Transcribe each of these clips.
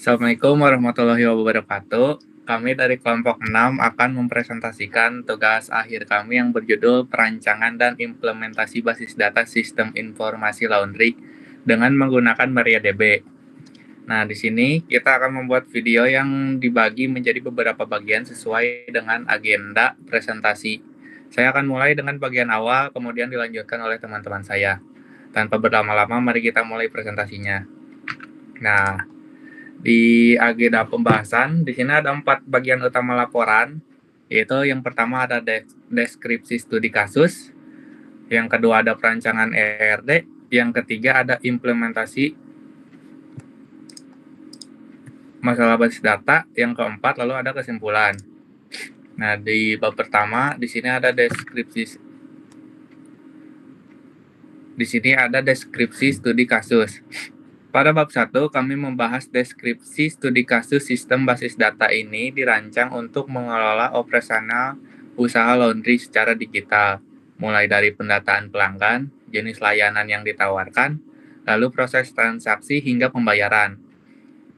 Assalamualaikum warahmatullahi wabarakatuh. Kami dari kelompok 6 akan mempresentasikan tugas akhir kami yang berjudul Perancangan dan Implementasi Basis Data Sistem Informasi Laundry dengan menggunakan MariaDB. Nah, di sini kita akan membuat video yang dibagi menjadi beberapa bagian sesuai dengan agenda presentasi. Saya akan mulai dengan bagian awal, kemudian dilanjutkan oleh teman-teman saya. Tanpa berlama-lama, mari kita mulai presentasinya. Nah, di agenda pembahasan, di sini ada 4 bagian utama laporan, yaitu yang pertama ada deskripsi studi kasus, yang kedua ada perancangan ERD, yang ketiga ada implementasi masalah basis data, yang keempat lalu ada kesimpulan. Nah, di bab pertama di sini ada deskripsi studi kasus. Pada bab 1, kami membahas deskripsi studi kasus sistem basis data ini dirancang untuk mengelola operasional usaha laundry secara digital, mulai dari pendataan pelanggan, jenis layanan yang ditawarkan, lalu proses transaksi hingga pembayaran.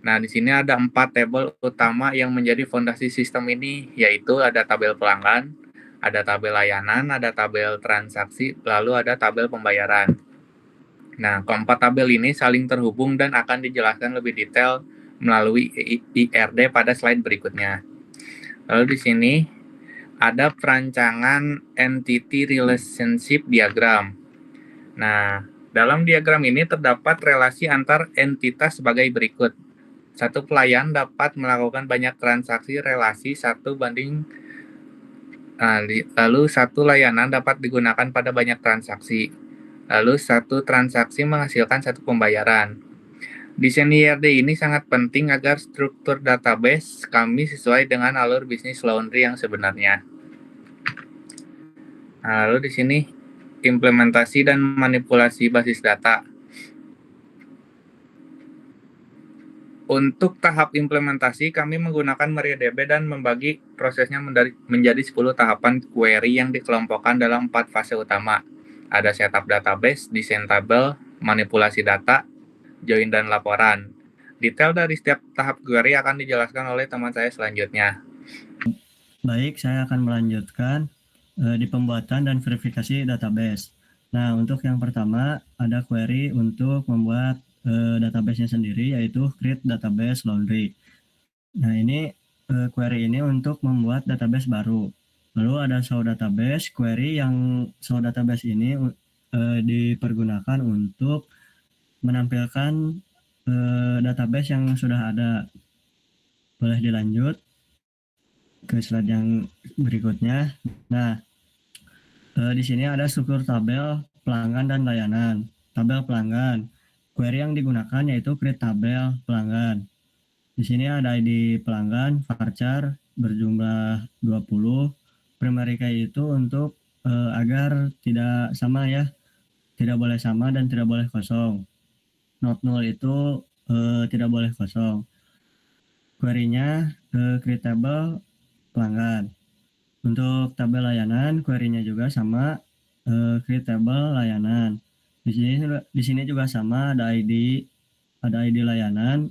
Nah, di sini ada 4 tabel utama yang menjadi fondasi sistem ini, yaitu ada tabel pelanggan, ada tabel layanan, ada tabel transaksi, lalu ada tabel pembayaran. Nah, keempat tabel ini saling terhubung dan akan dijelaskan lebih detail melalui IRD pada slide berikutnya. Lalu di sini ada perancangan Entity Relationship Diagram. Nah, dalam diagram ini terdapat relasi antar entitas sebagai berikut. Satu pelayan dapat melakukan banyak transaksi relasi 1:, lalu satu layanan dapat digunakan pada banyak transaksi. Lalu satu transaksi menghasilkan satu pembayaran. Desain IRD ini sangat penting agar struktur database kami sesuai dengan alur bisnis laundry yang sebenarnya. Nah, lalu di sini implementasi dan manipulasi basis data. Untuk tahap implementasi, kami menggunakan MariaDB dan membagi prosesnya menjadi 10 tahapan query yang dikelompokkan dalam 4 fase utama. Ada setup database, desain tabel, manipulasi data, join dan laporan. Detail dari setiap tahap query akan dijelaskan oleh teman saya selanjutnya. Baik, saya akan melanjutkan di pembuatan dan verifikasi database. Nah, untuk yang pertama ada query untuk membuat database-nya sendiri, yaitu create database laundry. Nah, ini query ini untuk membuat database baru. Lalu ada show database, query yang show database ini dipergunakan untuk menampilkan database yang sudah ada. Boleh dilanjut ke slide yang berikutnya. Nah, di sini ada struktur tabel pelanggan dan layanan. Tabel pelanggan, query yang digunakan yaitu create tabel pelanggan. Di sini ada ID pelanggan, varchar berjumlah 20. Primary key itu untuk agar tidak sama ya, tidak boleh sama dan tidak boleh kosong. Not null itu tidak boleh kosong. Query-nya create tabel pelanggan. Untuk tabel layanan, query-nya juga sama, create tabel layanan. Di sini juga sama, ada ID layanan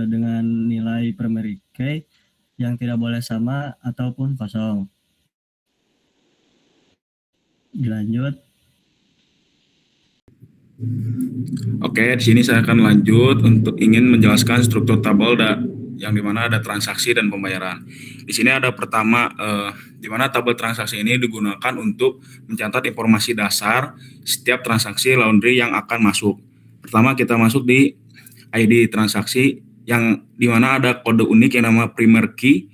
dengan nilai primary key yang tidak boleh sama ataupun kosong. Dilanjut. Oke, di sini saya akan lanjut untuk ingin menjelaskan struktur tabel yang dimana ada transaksi dan pembayaran. Di sini ada pertama, di mana tabel transaksi ini digunakan untuk mencatat informasi dasar setiap transaksi laundry yang akan masuk. Pertama kita masuk di ID transaksi yang dimana ada kode unik yang nama primary key.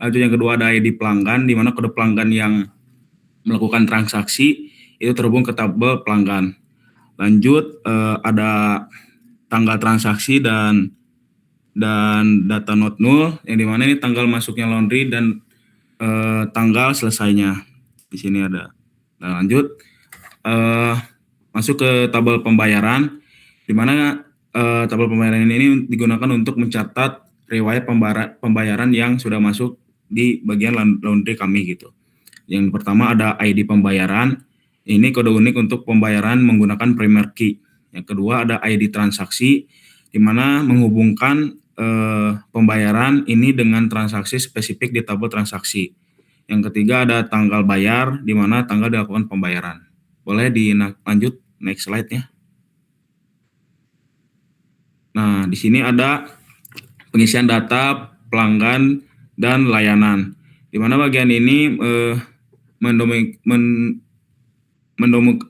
Lalu yang kedua ada ID pelanggan, di mana kode pelanggan yang melakukan transaksi itu terhubung ke tabel pelanggan. Lanjut ada tanggal transaksi dan data not null yang dimana ini tanggal masuknya laundry dan tanggal selesainya. Di sini ada. Nah, lanjut masuk ke tabel pembayaran, di mana tabel pembayaran ini digunakan untuk mencatat riwayat pembayaran yang sudah masuk di bagian laundry kami gitu. Yang pertama ada ID pembayaran. Ini kode unik untuk pembayaran menggunakan primary key. Yang kedua ada ID transaksi, di mana menghubungkan pembayaran ini dengan transaksi spesifik di tabel transaksi. Yang ketiga ada tanggal bayar, di mana tanggal dilakukan pembayaran. Boleh dilanjut next slide ya. Nah, di sini ada pengisian data pelanggan dan layanan. Di mana bagian ini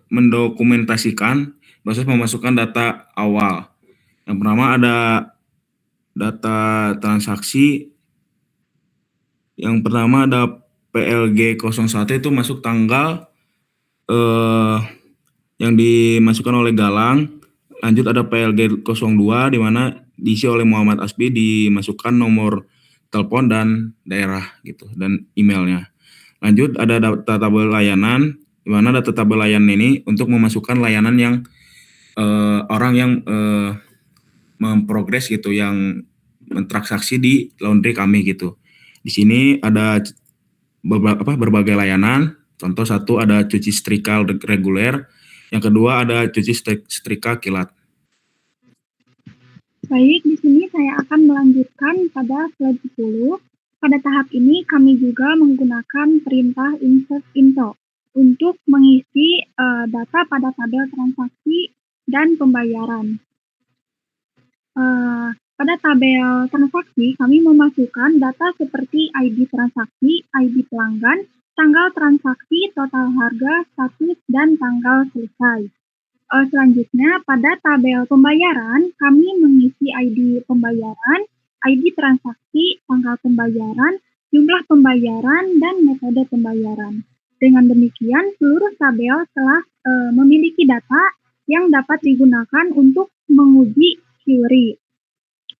mendokumentasikan proses memasukkan data awal. Yang pertama ada data transaksi. Yang pertama ada PLG 01 itu masuk tanggal yang dimasukkan oleh Galang. Lanjut ada PLG 02 di mana diisi oleh Muhammad Asbi, dimasukkan nomor telepon dan daerah gitu dan emailnya. Lanjut ada data tabel layanan, di mana data tabel layanan ini untuk memasukkan layanan yang orang yang memprogres gitu, yang mentransaksi di laundry kami gitu. Di sini ada berbagai layanan. Contoh satu ada cuci setrika reguler, yang kedua ada cuci setrika kilat. Baik, di sini saya akan melanjutkan pada slide 10. Pada tahap ini kami juga menggunakan perintah insert info untuk mengisi data pada tabel transaksi dan pembayaran. Pada tabel transaksi, kami memasukkan data seperti ID transaksi, ID pelanggan, tanggal transaksi, total harga, status, dan tanggal selesai. Selanjutnya, pada tabel pembayaran, kami mengisi ID pembayaran, ID transaksi, tanggal pembayaran, jumlah pembayaran, dan metode pembayaran. Dengan demikian, seluruh tabel telah memiliki data yang dapat digunakan untuk menguji query.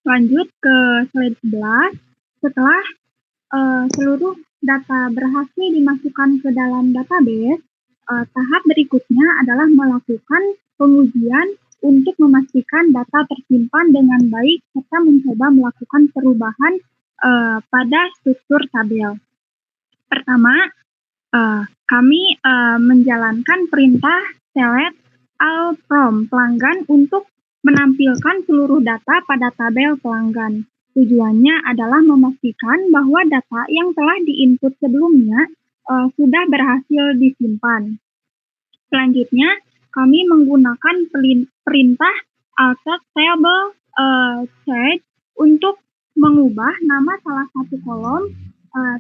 Lanjut ke slide 11. Setelah seluruh data berhasil dimasukkan ke dalam database, tahap berikutnya adalah melakukan pengujian untuk memastikan data tersimpan dengan baik serta mencoba melakukan perubahan pada struktur tabel. Pertama, kami menjalankan perintah select all from pelanggan untuk menampilkan seluruh data pada tabel pelanggan. Tujuannya adalah memastikan bahwa data yang telah diinput sebelumnya sudah berhasil disimpan. Selanjutnya, kami menggunakan perintah alter table change untuk mengubah nama salah satu kolom.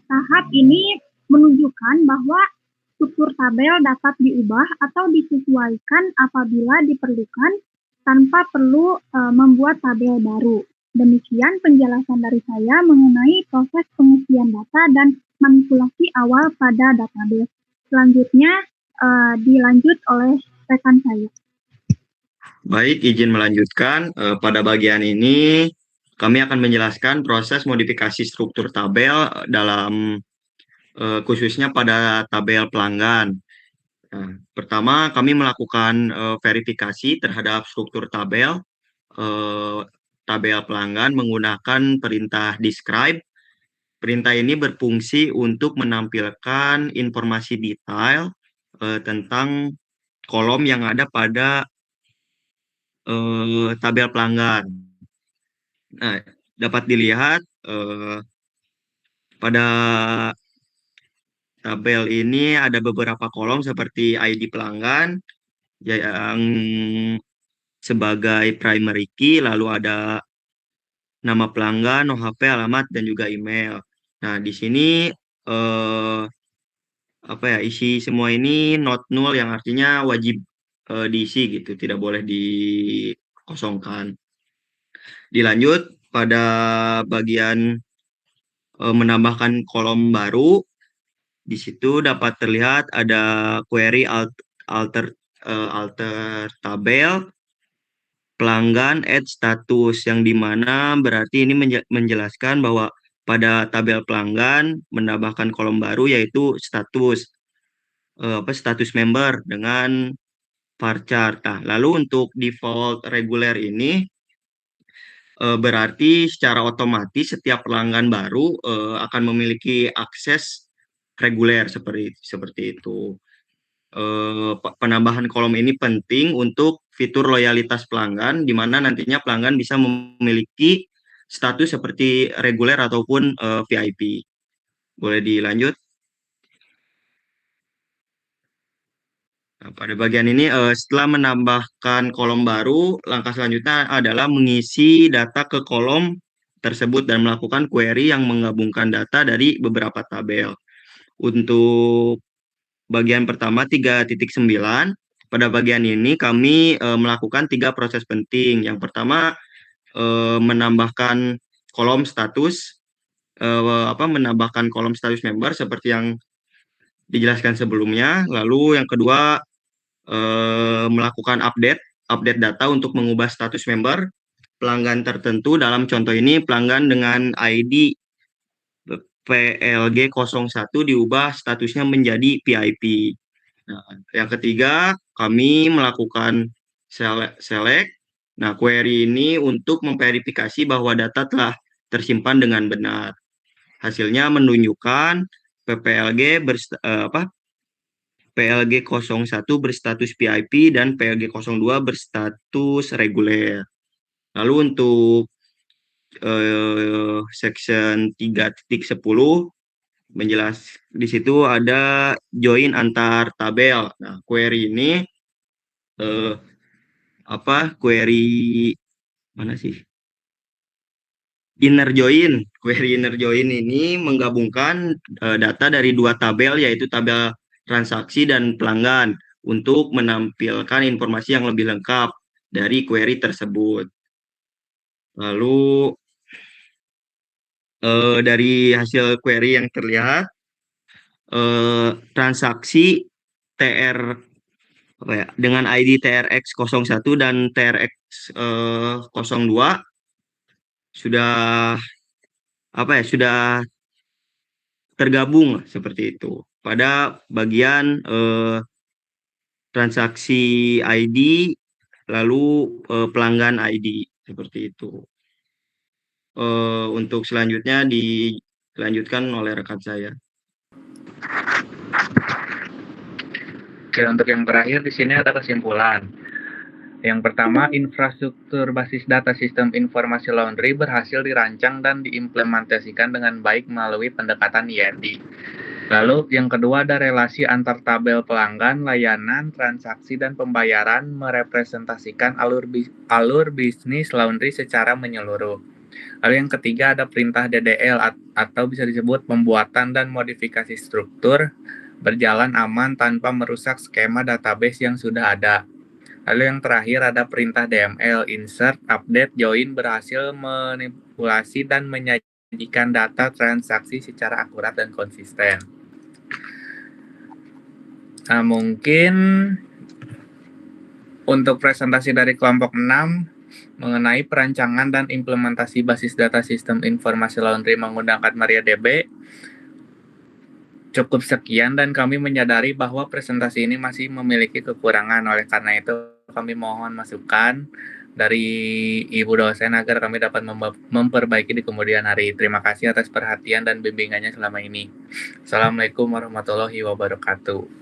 Tahap ini menunjukkan bahwa struktur tabel dapat diubah atau disesuaikan apabila diperlukan tanpa perlu membuat tabel baru. Demikian penjelasan dari saya mengenai proses pengisian data dan manipulasi awal pada database. Selanjutnya dilanjut oleh rekan saya. Baik, izin melanjutkan. Pada bagian ini kami akan menjelaskan proses modifikasi struktur tabel dalam khususnya pada tabel pelanggan. Nah, pertama kami melakukan verifikasi terhadap struktur tabel pelanggan menggunakan perintah describe. Perintah ini berfungsi untuk menampilkan informasi detail tentang kolom yang ada pada tabel pelanggan. Nah, dapat dilihat pada tabel ini ada beberapa kolom seperti ID pelanggan yang sebagai primary key, lalu ada nama pelanggan, OHP, alamat, dan juga email. Nah, di sini isi semua ini not null, yang artinya wajib diisi gitu, tidak boleh dikosongkan. Dilanjut pada bagian menambahkan kolom baru. Di situ dapat terlihat ada query alter tabel pelanggan add status, yang dimana berarti ini menjelaskan bahwa pada tabel pelanggan menambahkan kolom baru yaitu status member dengan varchar. Nah, lalu untuk default reguler ini berarti secara otomatis setiap pelanggan baru akan memiliki akses reguler seperti itu. Penambahan kolom ini penting untuk fitur loyalitas pelanggan, di mana nantinya pelanggan bisa memiliki status seperti reguler ataupun VIP. Boleh dilanjut? Nah, pada bagian ini setelah menambahkan kolom baru, langkah selanjutnya adalah mengisi data ke kolom tersebut dan melakukan query yang menggabungkan data dari beberapa tabel. Untuk bagian pertama 3.9, pada bagian ini kami melakukan 3 proses penting. Yang pertama menambahkan kolom status, menambahkan kolom status member seperti yang dijelaskan sebelumnya. Lalu yang kedua melakukan update data untuk mengubah status member pelanggan tertentu. Dalam contoh ini pelanggan dengan ID PLG 01 diubah statusnya menjadi VIP. Nah, yang ketiga, kami melakukan select. Nah, query ini untuk memverifikasi bahwa data telah tersimpan dengan benar. Hasilnya menunjukkan PLG 01 berstatus VIP dan PLG 02 berstatus reguler. Lalu untuk section 3.10 di situ ada join antar tabel. Nah, query ini query mana sih? Query inner join ini menggabungkan data dari 2 tabel, yaitu tabel transaksi dan pelanggan untuk menampilkan informasi yang lebih lengkap dari query tersebut. Lalu dari hasil query yang terlihat, transaksi TR dengan ID TRX01 dan TRX02 sudah tergabung seperti itu pada bagian transaksi ID lalu pelanggan ID seperti itu. Untuk selanjutnya dilanjutkan oleh rekan saya. Oke, untuk yang terakhir di sini ada kesimpulan. Yang pertama, infrastruktur basis data sistem informasi laundry berhasil dirancang dan diimplementasikan dengan baik melalui pendekatan IND. Lalu yang kedua ada relasi antar tabel pelanggan, layanan, transaksi, dan pembayaran merepresentasikan alur bisnis laundry secara menyeluruh. Lalu yang ketiga ada perintah DDL atau bisa disebut pembuatan dan modifikasi struktur berjalan aman tanpa merusak skema database yang sudah ada. Lalu yang terakhir ada perintah DML, insert, update, join berhasil manipulasi dan menyajikan data transaksi secara akurat dan konsisten. Nah, mungkin untuk presentasi dari kelompok 6 mengenai perancangan dan implementasi basis data sistem informasi laundry menggunakan MariaDB cukup sekian, dan kami menyadari bahwa presentasi ini masih memiliki kekurangan. Oleh karena itu, kami mohon masukan dari Ibu dosen agar kami dapat memperbaiki di kemudian hari. Terima kasih atas perhatian dan bimbingannya selama ini. Assalamualaikum warahmatullahi wabarakatuh.